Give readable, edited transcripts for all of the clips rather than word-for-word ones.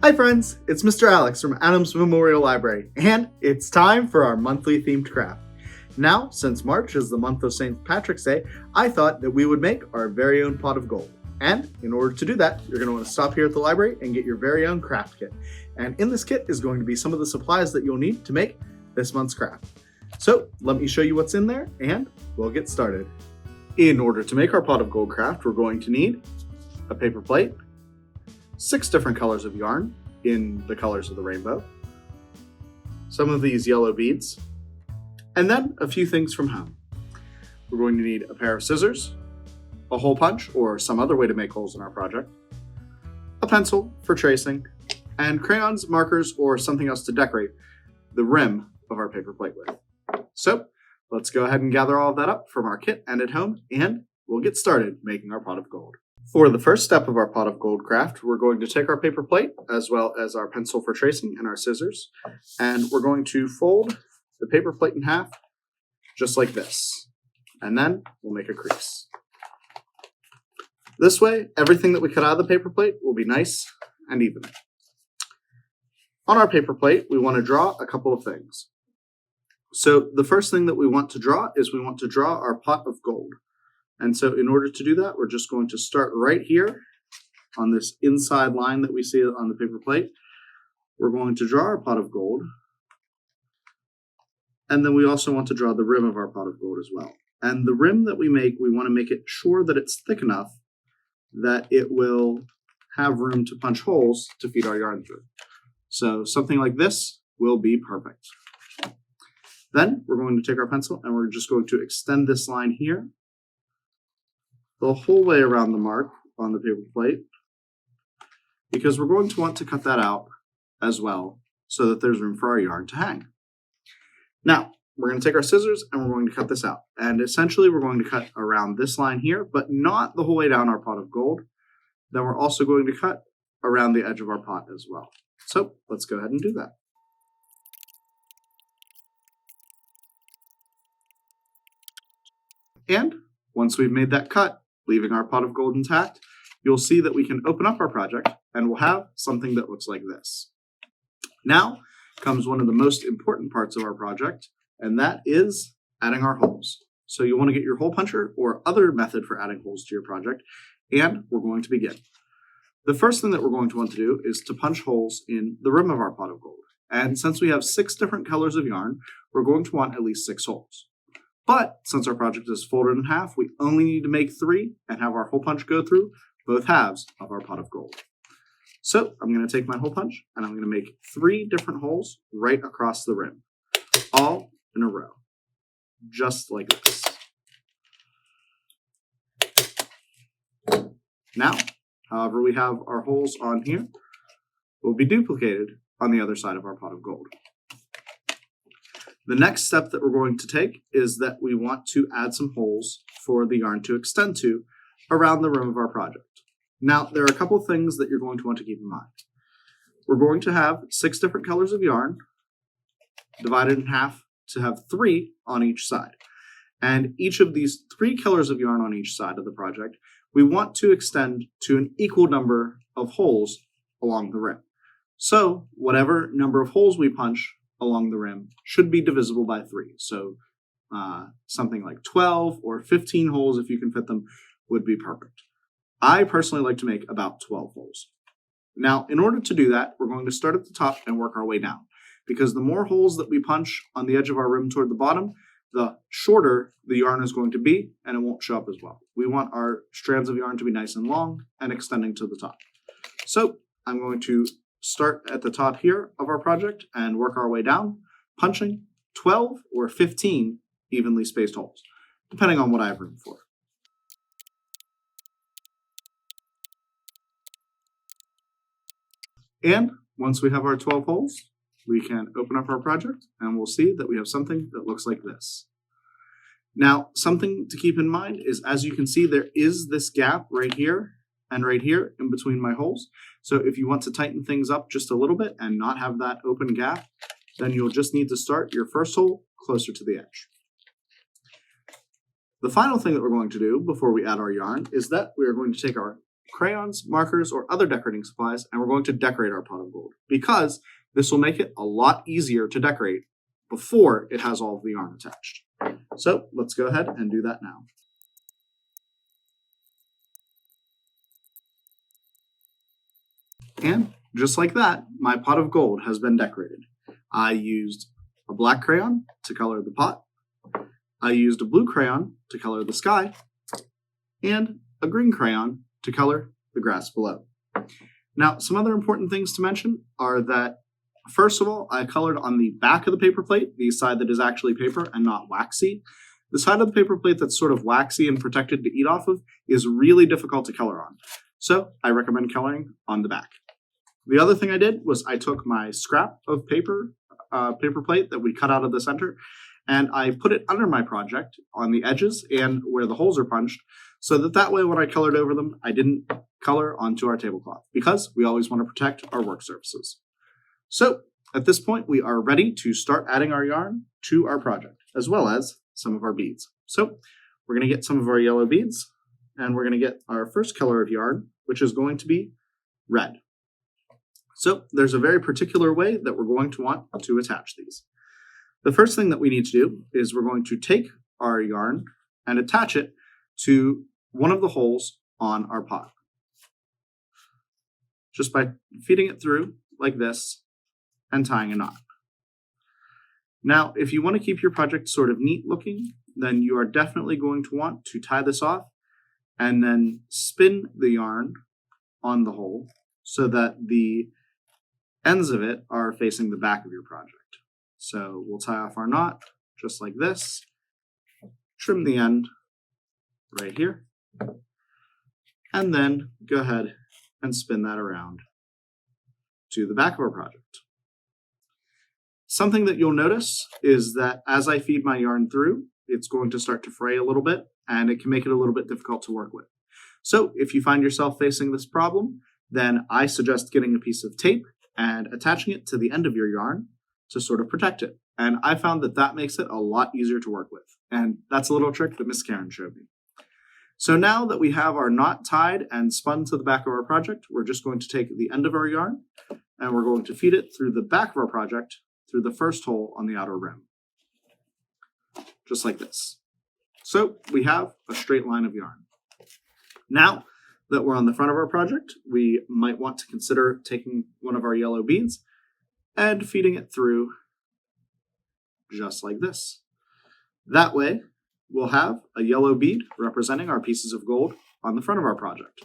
Hi friends, it's Mr. Alex from Adams Memorial Library, and it's time for our monthly themed craft. Now, since March is the month of St. Patrick's Day, I thought that we would make our very own pot of gold. And in order to do that, you're going to want to stop here at the library and get your very own craft kit. And in this kit is going to be some of the supplies that you'll need to make this month's craft. So let me show you what's in there and we'll get started. In order to make our pot of gold craft, we're going to need a paper plate, 6 different colors of yarn in the colors of the rainbow, some of these yellow beads, and then a few things from home. We're going to need a pair of scissors, a hole punch or some other way to make holes in our project, a pencil for tracing, and crayons, markers, or something else to decorate the rim of our paper plate with. So let's go ahead and gather all of that up from our kit and at home, and we'll get started making our pot of gold. For the first step of our pot of gold craft, we're going to take our paper plate as well as our pencil for tracing and our scissors, and we're going to fold the paper plate in half just like this, and then we'll make a crease. This way, everything that we cut out of the paper plate will be nice and even. On our paper plate, we want to draw a couple of things. So the first thing that we want to draw is we want to draw our pot of gold. And so in order to do that, we're just going to start right here on this inside line that we see on the paper plate. We're going to draw our pot of gold. And then we also want to draw the rim of our pot of gold as well. And the rim that we want to make it sure that it's thick enough that it will have room to punch holes to feed our yarn through. So something like this will be perfect. Then we're going to take our pencil and we're just going to extend this line here the whole way around the mark on the paper plate, because we're going to want to cut that out as well so that there's room for our yarn to hang. Now, we're going to take our scissors and we're going to cut this out. And essentially we're going to cut around this line here, but not the whole way down our pot of gold. Then we're also going to cut around the edge of our pot as well. So let's go ahead and do that. And once we've made that cut, leaving our pot of gold intact, you'll see that we can open up our project and we'll have something that looks like this. Now comes one of the most important parts of our project, and that is adding our holes. So you want to get your hole puncher or other method for adding holes to your project, and we're going to begin. The first thing that we're going to want to do is to punch holes in the rim of our pot of gold. And since we have 6 different colors of yarn, we're going to want at least 6 holes. But since our project is folded in half, we only need to make 3 and have our hole punch go through both halves of our pot of gold. So I'm going to take my hole punch and I'm going to make 3 different holes right across the rim, all in a row, just like this. Now, however we have our holes on here, will be duplicated on the other side of our pot of gold. The next step that we're going to take is that we want to add some holes for the yarn to extend to around the rim of our project. Now, there are a couple things that you're going to want to keep in mind. We're going to have 6 different colors of yarn divided in half to have 3 on each side. And each of these 3 colors of yarn on each side of the project, we want to extend to an equal number of holes along the rim. So whatever number of holes we punch along the rim should be divisible by 3. So something like 12 or 15 holes, if you can fit them, would be perfect. I personally like to make about 12 holes. Now, in order to do that, we're going to start at the top and work our way down, because the more holes that we punch on the edge of our rim toward the bottom, the shorter the yarn is going to be, and it won't show up as well. We want our strands of yarn to be nice and long and extending to the top. So I'm going to start at the top here of our project and work our way down, punching 12 or 15 evenly spaced holes, depending on what I have room for. And once we have our 12 holes, we can open up our project and we'll see that we have something that looks like this. Now, something to keep in mind is, as you can see, there is this gap right here and right here in between my holes. So if you want to tighten things up just a little bit and not have that open gap, then you'll just need to start your first hole closer to the edge. The final thing that we're going to do before we add our yarn is that we are going to take our crayons, markers, or other decorating supplies, and we're going to decorate our pot of gold, because this will make it a lot easier to decorate before it has all of the yarn attached. So let's go ahead and do that now. And just like that, my pot of gold has been decorated. I used a black crayon to color the pot. I used a blue crayon to color the sky, and a green crayon to color the grass below. Now, some other important things to mention are that, first of all, I colored on the back of the paper plate, the side that is actually paper and not waxy. The side of the paper plate that's sort of waxy and protected to eat off of is really difficult to color on. So I recommend coloring on the back. The other thing I did was I took my scrap of paper plate that we cut out of the center, and I put it under my project on the edges and where the holes are punched, so that way when I colored over them, I didn't color onto our tablecloth, because we always want to protect our work surfaces. So at this point, we are ready to start adding our yarn to our project, as well as some of our beads. So we're going to get some of our yellow beads, and we're going to get our first color of yarn, which is going to be red. So there's a very particular way that we're going to want to attach these. The first thing that we need to do is we're going to take our yarn and attach it to one of the holes on our pot, just by feeding it through like this and tying a knot. Now, if you want to keep your project sort of neat looking, then you are definitely going to want to tie this off and then spin the yarn on the hole so that the ends of it are facing the back of your project. So we'll tie off our knot just like this, trim the end right here, and then go ahead and spin that around to the back of our project. Something that you'll notice is that as I feed my yarn through, it's going to start to fray a little bit, and it can make it a little bit difficult to work with. So if you find yourself facing this problem, then I suggest getting a piece of tape and attaching it to the end of your yarn to sort of protect it. And I found that that makes it a lot easier to work with. And that's a little trick that Miss Karen showed me. So now that we have our knot tied and spun to the back of our project, we're just going to take the end of our yarn and we're going to feed it through the back of our project through the first hole on the outer rim, just like this. So we have a straight line of yarn. Now that we're on the front of our project, we might want to consider taking one of our yellow beads and feeding it through just like this. That way, we'll have a yellow bead representing our pieces of gold on the front of our project.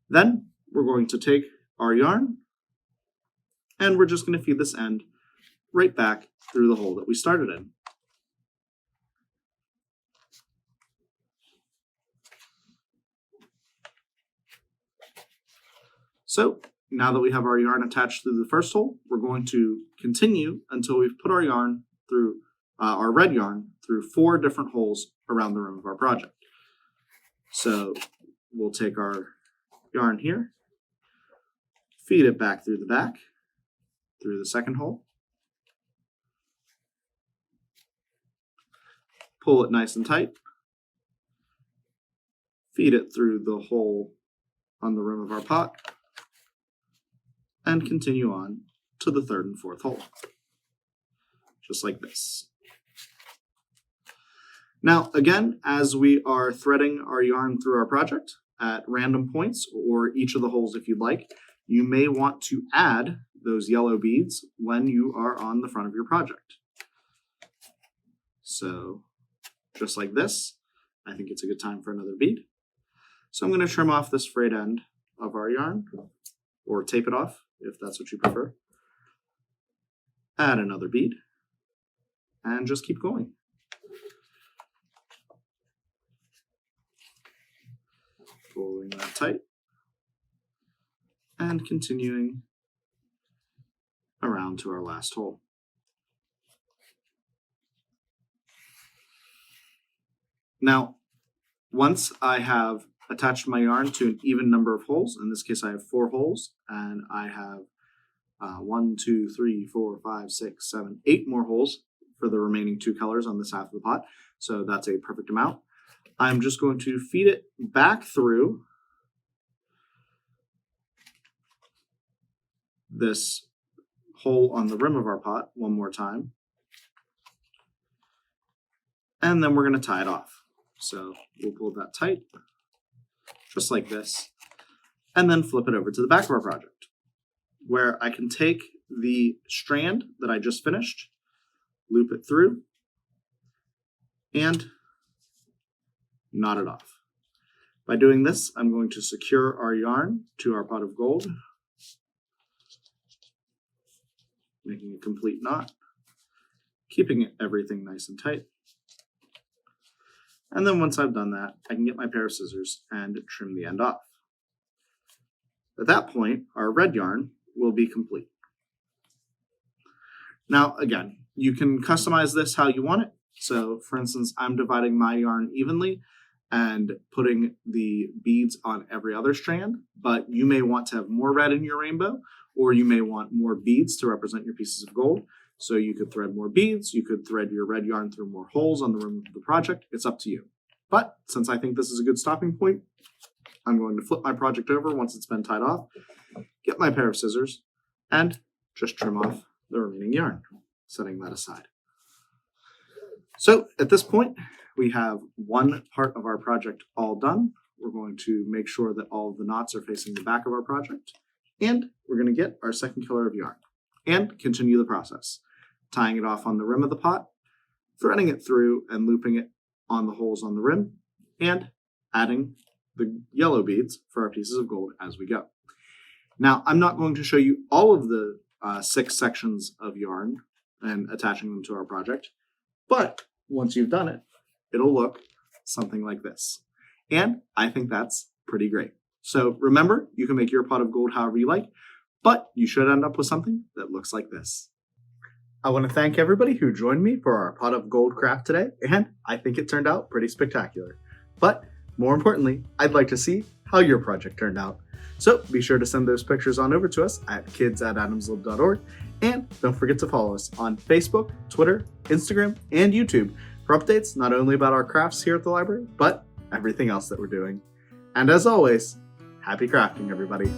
Then we're going to take our yarn and we're just going to feed this end right back through the hole that we started in. So now that we have our yarn attached through the first hole, we're going to continue until we've put our yarn through our red yarn through 4 different holes around the rim of our project. So we'll take our yarn here, feed it back through the back, through the second hole, pull it nice and tight, feed it through the hole on the rim of our pot, and continue on to the 3rd and 4th hole, just like this. Now, again, as we are threading our yarn through our project at random points, or each of the holes if you'd like, you may want to add those yellow beads when you are on the front of your project. So, just like this, I think it's a good time for another bead. So I'm going to trim off this frayed end of our yarn, or tape it off if that's what you prefer. Add another bead, and just keep going. Pulling that tight, and continuing around to our last hole. Now, once I have attached my yarn to an even number of holes, in this case I have 4 holes, and I have 1, 2, 3, 4, 5, 6, 7, 8 more holes for the remaining 2 colors on this half of the pot, so that's a perfect amount. I'm just going to feed it back through this hole on the rim of our pot one more time. And then we're going to tie it off. So we'll pull that tight, just like this, and then flip it over to the back of our project, where I can take the strand that I just finished, loop it through, and knot it off. By doing this, I'm going to secure our yarn to our pot of gold, making a complete knot, keeping everything nice and tight. And then once I've done that, I can get my pair of scissors and trim the end off. At that point, our red yarn will be complete. Now, again, you can customize this how you want it. So, for instance, I'm dividing my yarn evenly and putting the beads on every other strand, but you may want to have more red in your rainbow, or you may want more beads to represent your pieces of gold. So you could thread more beads, you could thread your red yarn through more holes on the rim of the project. It's up to you. But since I think this is a good stopping point, I'm going to flip my project over once it's been tied off, get my pair of scissors, and just trim off the remaining yarn, setting that aside. So at this point, we have one part of our project all done. We're going to make sure that all of the knots are facing the back of our project, and we're going to get our second color of yarn and continue the process, tying it off on the rim of the pot, threading it through and looping it on the holes on the rim, and adding the yellow beads for our pieces of gold as we go. Now, I'm not going to show you all of the 6 sections of yarn and attaching them to our project, but once you've done it, it'll look something like this. And I think that's pretty great. So remember, you can make your pot of gold however you like, but you should end up with something that looks like this. I want to thank everybody who joined me for our pot of gold craft today, and I think it turned out pretty spectacular. But more importantly, I'd like to see how your project turned out. So be sure to send those pictures on over to us at kids@adamslib.org, and don't forget to follow us on Facebook, Twitter, Instagram, and YouTube for updates not only about our crafts here at the library, but everything else that we're doing. And as always, happy crafting, everybody.